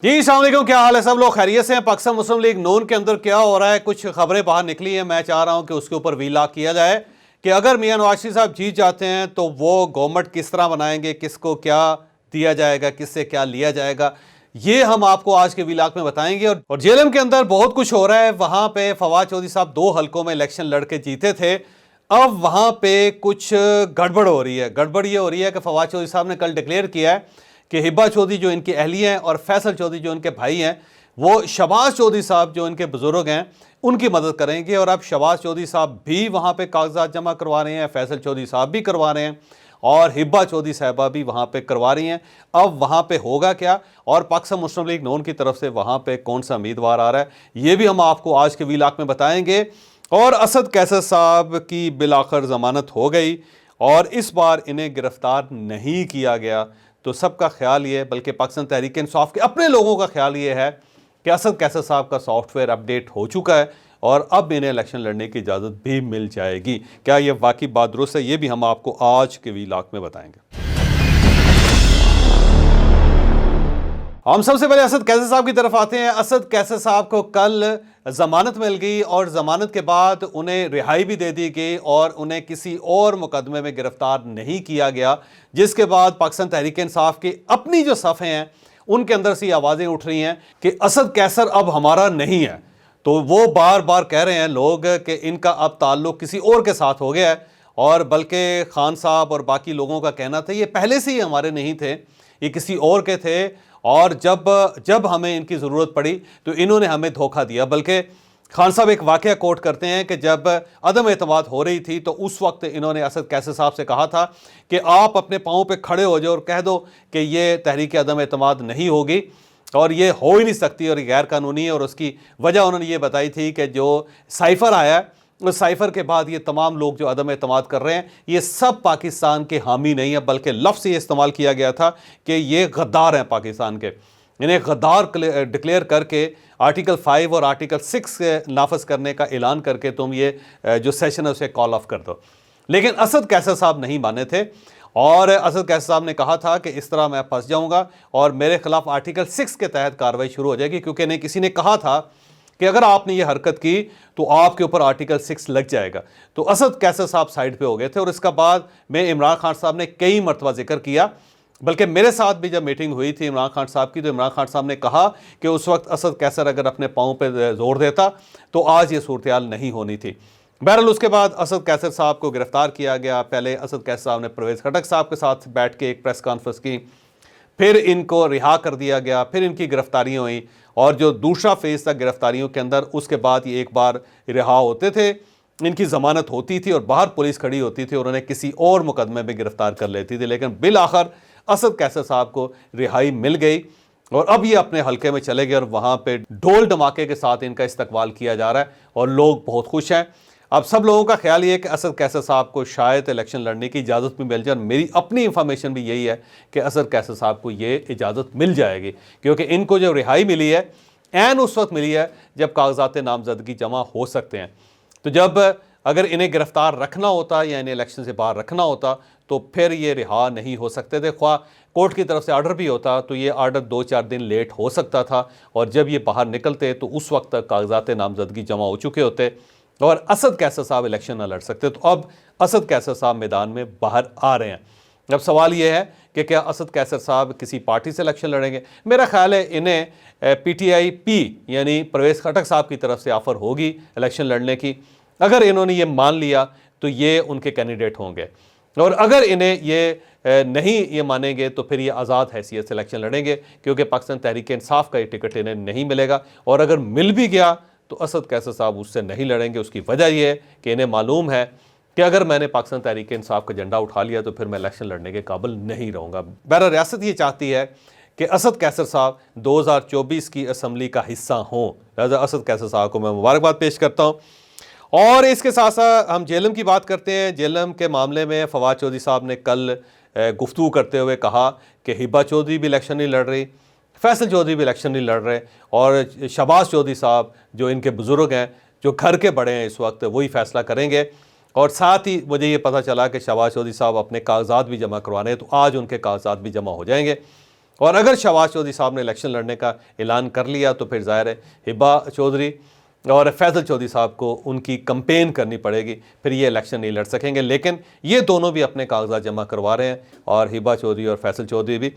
जी अस्सलाम वालेकुम, क्या हाल है? सब लोग खैरियत से हैं? पाकिस्तान मुस्लिम लीग नून के अंदर क्या हो रहा है, कुछ खबरें बाहर निकली हैं। मैं चाह रहा हूं कि उसके ऊपर वीलाग किया जाए कि अगर मियां नवाज शरीफ साहब जीत जाते हैं तो वो गवर्नमेंट किस तरह बनाएंगे, किसको क्या दिया जाएगा, किससे क्या लिया जाएगा, ये हम आपको आज के वीलाग में बताएंगे। और जेएलएम के अंदर बहुत कुछ हो रहा है। वहां पे फवाद चौधरी साहब 2 हलकों में इलेक्शन लड़के जीते थे। अब वहां पे कुछ गड़बड़ हो रही है। गड़बड़ ये हो रही है कि फवाद चौधरी साहब ने कल डिक्लेयर किया है कि हिब्बा चौधरी जो इनकी अहलिया हैं और फैसल चौधरी जो इनके भाई हैं, वो शहबाज चौधरी साहब जो इनके बुजुर्ग हैं उनकी मदद करेंगे। और अब शहबाज चौधरी साहब भी वहाँ पे कागजात जमा करवा रहे हैं, फैसल चौधरी साहब भी करवा रहे हैं और हिब्बा चौधरी साहबा भी वहाँ पे करवा रही हैं। अब वहाँ पे होगा क्या और पाकिस्तान मुस्लिम लीग नून की तरफ से वहाँ पे कौन सा उम्मीदवार आ रहा है, ये भी हम आपको आज के वीलाग में बताएंगे। और असद कैसर साहब की बिलाखिर ज़मानत हो गई और इस बार इन्हें गिरफ्तार नहीं किया गया। तो सबका ख्याल ये है, बल्कि पाकिस्तान तहरीक इंसाफ के अपने लोगों का ख्याल ये है कि असद कैसर साहब का सॉफ्टवेयर अपडेट हो चुका है और अब इन्हें इलेक्शन लड़ने की इजाज़त भी मिल जाएगी। क्या ये वाकई बात दुरुस्त है? ये भी हम आपको आज के वीलाग में बताएंगे। हम सबसे पहले असद कैसर साहब की तरफ आते हैं। असद कैसर साहब को कल जमानत मिल गई और जमानत के बाद उन्हें रिहाई भी दे दी गई और उन्हें किसी और मुकदमे में गिरफ्तार नहीं किया गया, जिसके बाद पाकिस्तान तहरीक इंसाफ की अपनी जो सफ़े हैं उनके अंदर से आवाज़ें उठ रही हैं कि असद कैसर अब हमारा नहीं है। तो वो बार बार कह रहे हैं लोग कि इनका अब ताल्लुक किसी और के साथ हो गया है। और बल्कि खान साहब और बाकी लोगों का कहना था ये पहले से ही हमारे नहीं थे, ये किसी और के थे और जब हमें इनकी ज़रूरत पड़ी तो इन्होंने हमें धोखा दिया। बल्कि खान साहब एक वाक़या कोट करते हैं कि जब अदम एतमाद हो रही थी तो उस वक्त इन्होंने असद कैसर साहब से कहा था कि आप अपने पाँव पे खड़े हो जाओ और कह दो कि ये तहरीक अदम एतमाद नहीं होगी और ये हो ही नहीं सकती और ये गैर कानूनी है। और उसकी वजह उन्होंने ये बताई थी कि जो साइफ़र आया उस साइफ़र के बाद ये तमाम लोग जो अदम एतमाद कर रहे हैं ये सब पाकिस्तान के हामी नहीं है, बल्कि लफ्ज़ ये इस्तेमाल किया गया था कि ये गद्दार हैं पाकिस्तान के। इन्हें गद्दार डिक्लेयर करके आर्टिकल 5 और आर्टिकल 6 नाफज करने का ऐलान करके तुम ये जो सेशन है उसे कॉल ऑफ कर दो। लेकिन असद कैसर साहब नहीं माने थे और असद कैसर साहब ने कहा था कि इस तरह मैं फंस जाऊंगा और मेरे खिलाफ आर्टिकल 6 के तहत कार्रवाई शुरू हो जाएगी, क्योंकि इन्हें किसी ने कहा था कि अगर आपने ये हरकत की तो आपके ऊपर आर्टिकल 6 लग जाएगा। तो असद कैसर साहब साइड पे हो गए थे और इसका बाद में इमरान खान साहब ने कई मरतबा जिक्र किया, बल्कि मेरे साथ भी जब मीटिंग हुई थी इमरान खान साहब की तो इमरान खान साहब ने कहा कि उस वक्त असद कैसर अगर अपने पाँव पे जोर देता तो आज ये सूरत हाल नहीं होनी थी। बहरहाल उसके बाद असद कैसर साहब को गिरफ्तार किया गया। पहले असद कैसर साहब ने परवेज़ खटक साहब के साथ बैठ के एक प्रेस कॉन्फ्रेंस की, फिर इनको रिहा कर दिया गया, फिर इनकी गिरफ्तारियाँ हुई और जो दूसरा फेज़ था गिरफ्तारियों के अंदर उसके बाद ये एक बार रिहा होते थे, इनकी ज़मानत होती थी और बाहर पुलिस खड़ी होती थी और उन्हें किसी और मुकदमे में गिरफ्तार कर लेती थी। लेकिन बिल आखिर असद कैसर साहब को रिहाई मिल गई और अब ये अपने हलके में चले गए और वहाँ पे ढोल धमाके के साथ इनका इस्तकबाल किया जा रहा है और लोग बहुत खुश हैं। अब सब लोगों का ख्याल ये है कि असद कैसर साहब को शायद इलेक्शन लड़ने की इजाज़त भी मिल जाए और मेरी अपनी इंफॉर्मेशन भी यही है कि असद कैसर साहब को ये इजाज़त मिल जाएगी, क्योंकि इनको जो रिहाई मिली है ऐन उस वक्त मिली है जब कागजात नामजदगी जमा हो सकते हैं। तो जब अगर इन्हें गिरफ्तार रखना होता या इन्हें इलेक्शन से बाहर रखना होता तो फिर ये रिहा नहीं हो सकते थे। ख्वाह कोर्ट की तरफ से आर्डर भी होता तो ये आर्डर 2-4 दिन लेट हो सकता था और जब ये बाहर निकलते तो उस वक्त तक कागजात नामजदगी जमा हो चुके होते और असद कैसर साहब इलेक्शन न लड़ सकते। तो अब असद कैसर साहब मैदान में बाहर आ रहे हैं। अब सवाल ये है कि क्या असद कैसर साहब किसी पार्टी से इलेक्शन लड़ेंगे? मेरा ख्याल है इन्हें PTI यानी परवेज़ खटक साहब की तरफ से ऑफ़र होगी इलेक्शन लड़ने की। अगर इन्होंने ये मान लिया तो ये उनके कैंडिडेट होंगे और अगर इन्हें ये नहीं ये मानेंगे तो फिर ये आज़ाद हैसियत से इलेक्शन लड़ेंगे, क्योंकि पाकिस्तान तहरीक इंसाफ का ये टिकट इन्हें नहीं मिलेगा। और अगर मिल भी गया तो असद कैसर साहब उससे नहीं लड़ेंगे। उसकी वजह यह है कि इन्हें मालूम है कि अगर मैंने पाकिस्तान तहरीक इंसाफ का झंडा उठा लिया तो फिर मैं इलेक्शन लड़ने के काबिल नहीं रहूँगा। बहरहाल रियासत ये चाहती है कि असद कैसर साहब 2024 की असम्बली का हिस्सा हों। लिहाजा असद कैसर साहब को मैं मुबारकबाद पेश करता हूँ। और इसके साथ साथ हम जेएलएम की बात करते हैं। जेएलएम के मामले में फवाद चौधरी साहब ने कल गुफ्तगू करते हुए कहा कि हिब्बा चौधरी भी इलेक्शन नहीं लड़ रही, फैसल चौधरी भी इलेक्शन नहीं लड़ रहे और शहबाज चौधरी साहब जो इनके बुज़ुर्ग हैं, जो घर के बड़े हैं इस वक्त, वही फ़ैसला करेंगे। और साथ ही मुझे ये पता चला कि शहबाज चौधरी साहब अपने कागजात भी जमा करवाने हैं, तो आज उनके कागजात भी जमा हो जाएंगे और अगर शहबाज चौधरी साहब ने इलेक्शन लड़ने का ऐलान कर लिया तो फिर ज़ाहिर है हिबा चौधरी और फैसल चौधरी साहब को उनकी कंपेन करनी पड़ेगी, फिर ये इलेक्शन नहीं लड़ सकेंगे। लेकिन ये दोनों भी अपने कागजात जमा करवा रहे हैं, और हिबा चौधरी और फैसल चौधरी भी।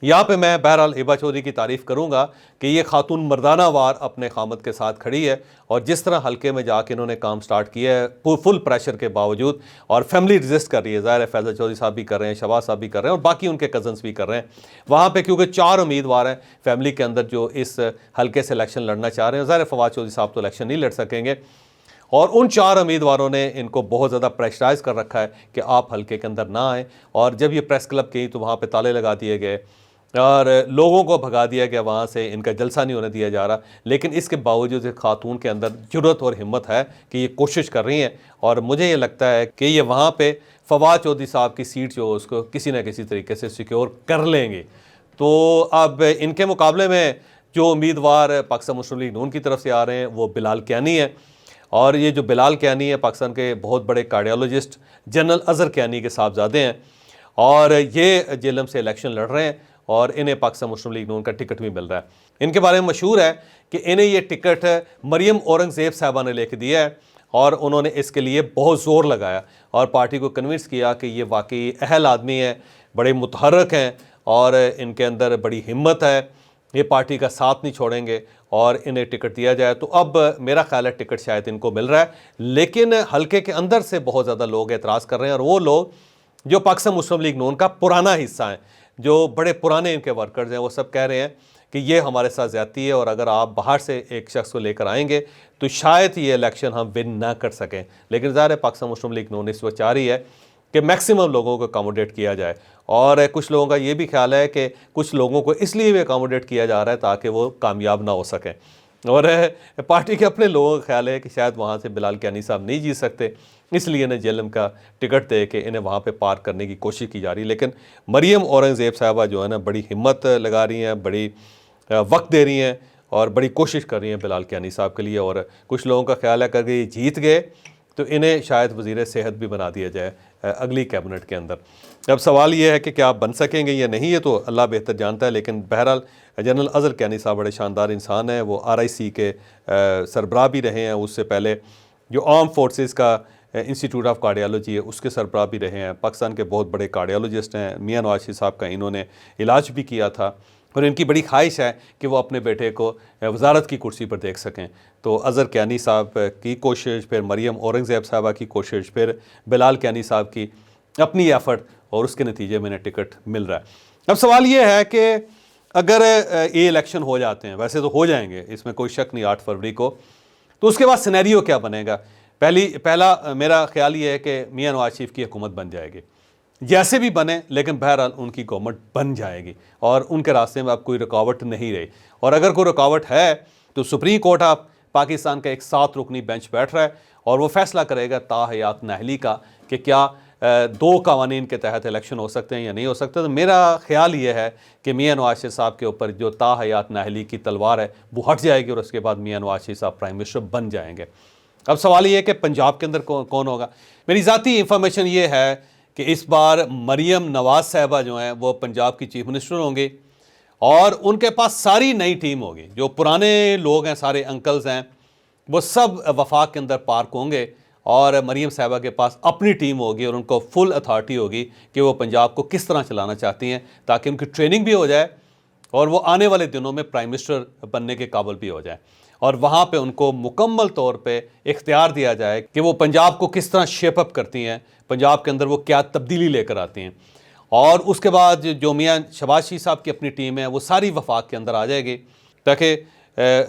यहाँ पे मैं बहरहाल हिबा चौधरी की तारीफ़ करूँगा कि ये खातून मर्दाना वार अपने खामद के साथ खड़ी है, और जिस तरह हल्के में जाके इन्होंने काम स्टार्ट किया है फुल प्रेशर के बावजूद, और फैमिली रजिस्ट कर रही है। ज़ाहिर है फैसल चौधरी साहब भी कर रहे हैं, शहबाज साहब भी कर रहे हैं, और बाकी उनके कज़न्स भी कर रहे हैं वहाँ पे, क्योंकि 4 उम्मीदवार हैं फैमिली के अंदर जो इस हल्के से इलेक्शन लड़ना चाह रहे हैं। ज़ाहिर है फवाद चौधरी साहब तो इलेक्शन नहीं लड़ सकेंगे, और उन 4 उम्मीदवारों ने इनको बहुत ज़्यादा प्रेशराइज कर रखा है कि आप हल्के के अंदर ना आएँ। और जब ये प्रेस क्लब गई तो वहाँ पर ताले लगा दिए गए और लोगों को भगा दिया गया वहाँ से, इनका जलसा नहीं होने दिया जा रहा। लेकिन इसके बावजूद खातून के अंदर जुर्रत और हिम्मत है कि ये कोशिश कर रही हैं, और मुझे ये लगता है कि ये वहाँ पे फवाद चौधरी साहब की सीट जो उसको किसी न किसी तरीके से सिक्योर कर लेंगे। तो अब इनके मुकाबले में जो उम्मीदवार पाकिस्तान मुस्लिम लीग नून की तरफ से आ रहे हैं वो बिलाल कियानी है, और ये जो बिलाल कियानी है पाकिस्तान के बहुत बड़े कार्डियोलॉजिस्ट जनरल अज़हर कियानी के साहबजादे हैं, और ये जेलम से इलेक्शन लड़ रहे हैं, और इन्हें पाकिस्तान मुस्लिम लीग नून का टिकट भी मिल रहा है। इनके बारे में मशहूर है कि इन्हें ये टिकट मरियम औरंगज़ेब साहबा ने लेके दिया है, और उन्होंने इसके लिए बहुत ज़ोर लगाया और पार्टी को कन्विंस किया कि ये वाकई अहल आदमी है, बड़े मुतहर्रिक हैं, और इनके अंदर बड़ी हिम्मत है, ये पार्टी का साथ नहीं छोड़ेंगे, और इन्हें टिकट दिया जाए। तो अब मेरा ख्याल है टिकट शायद इनको मिल रहा है। लेकिन हल्के के अंदर से बहुत ज़्यादा लोग एतराज़ कर रहे हैं, और वो लोग जो पाकिस्तान मुस्लिम लीग नून का पुराना हिस्सा है, जो बड़े पुराने इनके वर्कर्स हैं, वो सब कह रहे हैं कि ये हमारे साथ ज़्यादती है, और अगर आप बाहर से एक शख्स को लेकर आएंगे तो शायद ये इलेक्शन हम विन ना कर सकें। लेकिन ज़ाहिर है पाकिस्तान मुस्लिम लीग नून इस वक्त चाह रही है कि मैक्सिमम लोगों को अकोमोडेट किया जाए, और कुछ लोगों का ये भी ख्याल है कि कुछ लोगों को इसलिए भी अकोमोडेट किया जा रहा है ताकि वो कामयाब ना हो सकें, और पार्टी के अपने लोगों का ख्याल है कि शायद वहाँ से बिलाल कियानी साहब नहीं जीत सकते, इसलिए इन्हें जेलम का टिकट दे के इन्हें वहाँ पे पार करने की कोशिश की जा रही है। लेकिन मरियम औरंगज़ेब साहबा जो है ना बड़ी हिम्मत लगा रही हैं, बड़ी वक्त दे रही हैं, और बड़ी कोशिश कर रही हैं बिलाल कियानी साहब के लिए। और कुछ लोगों का ख्याल है कि अगर ये जीत गए तो इन्हें शायद वज़ीर सेहत भी बना दिया जाए अगली कैबिनेट के अंदर। अब सवाल ये है कि क्या आप बन सकेंगे या नहीं, ये तो अल्लाह बेहतर जानता है। लेकिन बहरहाल जनरल अज़हर कियानी साहब बड़े शानदार इंसान हैं, वो RIC के सरबराह भी रहे हैं, उससे पहले जो आर्म फोर्सेस का इंस्टीट्यूट ऑफ कार्डियोलॉजी है उसके सरबराह भी रहे हैं। पाकिस्तान के बहुत बड़े कार्डियोलॉजिस्ट हैं, मियां नवाज शरीफ साहब का इन्होंने इलाज भी किया था, और इनकी बड़ी ख्वाहिश है कि वो अपने बेटे को वजारत की कुर्सी पर देख सकें। तो अज़हर कियानी साहब की कोशिश, फिर मरियम औरंगज़ेब साहबा की कोशिश, फिर बिलाल कियानी साहब की अपनी एफ़र्ट, और उसके नतीजे में इन्हें टिकट मिल रहा है। अब सवाल ये है कि अगर ये इलेक्शन हो जाते हैं, वैसे तो हो जाएंगे, इसमें कोई शक नहीं 8 फरवरी को, तो उसके बाद सिनेरियो क्या बनेगा। पहला मेरा ख्याल ये है कि मियां नवाज शरीफ की हुकूमत बन जाएगी, जैसे भी बने, लेकिन बहरहाल उनकी गवर्नमेंट बन जाएगी, और उनके रास्ते में अब कोई रुकावट नहीं रही। और अगर कोई रुकावट है तो सुप्रीम कोर्ट ऑफ पाकिस्तान का एक 7 रुकनी बेंच बैठ रहा है, और वो फैसला करेगा ताहयात नाहली का कि क्या 2 कवानीन के तहत इलेक्शन हो सकते हैं या नहीं हो सकते। तो मेरा ख्याल ये है कि मियां नवाज शरीफ साहब के ऊपर जो ताहयात नाहली की तलवार है वो हट जाएगी, और उसके बाद मियां नवाज शरीफ साहब प्राइम मिनिस्टर बन जाएंगे। अब सवाल ये है कि पंजाब के अंदर कौन होगा। मेरी ज़ाती इंफॉर्मेशन ये है कि इस बार मरियम नवाज साहबा जो हैं वो पंजाब की चीफ मिनिस्टर होंगे, और उनके पास सारी नई टीम होगी। जो पुराने लोग हैं, सारे अंकल्स हैं, वो सब वफाक के अंदर पार्क होंगे, और मरियम साहबा के पास अपनी टीम होगी, और उनको फुल अथॉरिटी होगी कि वो पंजाब को किस तरह चलाना चाहती हैं, ताकि उनकी ट्रेनिंग भी हो जाए और वो आने वाले दिनों में प्राइम मिनिस्टर बनने के काबिल भी हो जाए, और वहाँ पे उनको मुकम्मल तौर पे इख्तियार दिया जाए कि वो पंजाब को किस तरह शेप अप करती हैं, पंजाब के अंदर वो क्या तब्दीली लेकर आती हैं। और उसके बाद जो मियां शहबाज शरीफ साहब की अपनी टीम है वो सारी वफाक के अंदर आ जाएगी, ताकि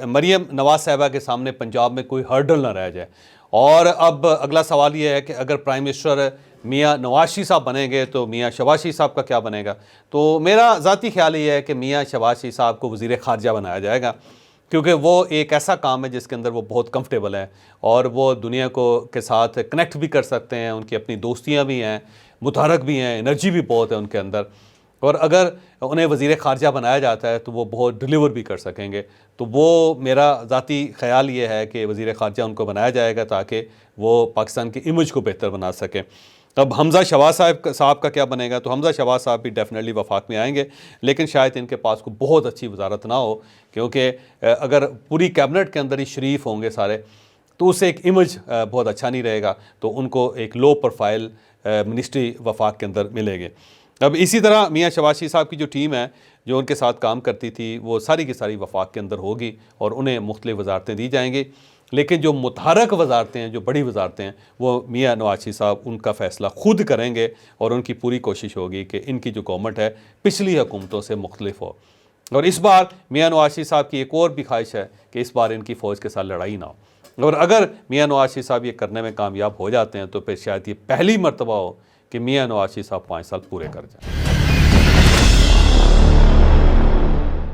मरियम नवाज साहबा के सामने पंजाब में कोई हर्डल ना रह जाए। और अब अगला सवाल ये है कि अगर प्राइम मिनिस्टर मियां नवाज शरीफ साहब बनेंगे तो मियां शहबाज शरीफ साहब का क्या बनेगा। तो मेरा ज़ाती ख्याल ये है कि मियां शहबाज शरीफ साहब को वज़ीर ख़ारजा बनाया जाएगा, क्योंकि वो एक ऐसा काम है जिसके अंदर वो बहुत कंफर्टेबल है, और वो दुनिया को के साथ कनेक्ट भी कर सकते हैं, उनकी अपनी दोस्तियाँ भी हैं, मुतहरक भी हैं, एनर्जी भी बहुत है उनके अंदर, और अगर उन्हें वज़ीर ख़ारजा बनाया जाता है तो वो बहुत डिलीवर भी कर सकेंगे। तो वो मेरा ज़ाती ख़्याल ये है कि वज़ीर ख़ारजा उनको बनाया जाएगा ताकि वो पाकिस्तान की इमेज को बेहतर बना सकें। अब हमज़ा शहबाज साहब का क्या बनेगा? तो हमज़ा शहबाज साहब भी डेफिनेटली वफाक में आएंगे, लेकिन शायद इनके पास कोई बहुत अच्छी वजारत ना हो, क्योंकि अगर पूरी कैबिनेट के अंदर ही शरीफ होंगे सारे तो उससे एक इमेज बहुत अच्छा नहीं रहेगा, तो उनको एक लो प्रोफाइल मिनिस्ट्री वफाक के अंदर मिलेगी। अब इसी तरह मियाँ शहबाज साहब की जो टीम है जो उनके साथ काम करती थी वो सारी की सारी वफाक के अंदर होगी और उन्हें मुख्तलिफ वजारतें दी जाएंगी, लेकिन जो मुतहरक वजारतें हैं, जो बड़ी वजारतें हैं, वो मियाँ नवाज शरीफ साहब उनका फ़ैसला खुद करेंगे और उनकी पूरी कोशिश होगी कि इनकी जो गवर्नमेंट है पिछली हुकूमतों से मुख्तलिफ हो। और इस बार मियाँ नवाज शरीफ साहब की एक और भी ख्वाहिश है कि इस बार इनकी फ़ौज के साथ लड़ाई ना हो, और अगर मियाँ नवाज शरीफ साहब ये करने में कामयाब हो जाते हैं तो फिर शायद ये पहली मरतबा हो कि मियाँ नवाज शरीफ साहब 5 साल पूरे कर जाएँ।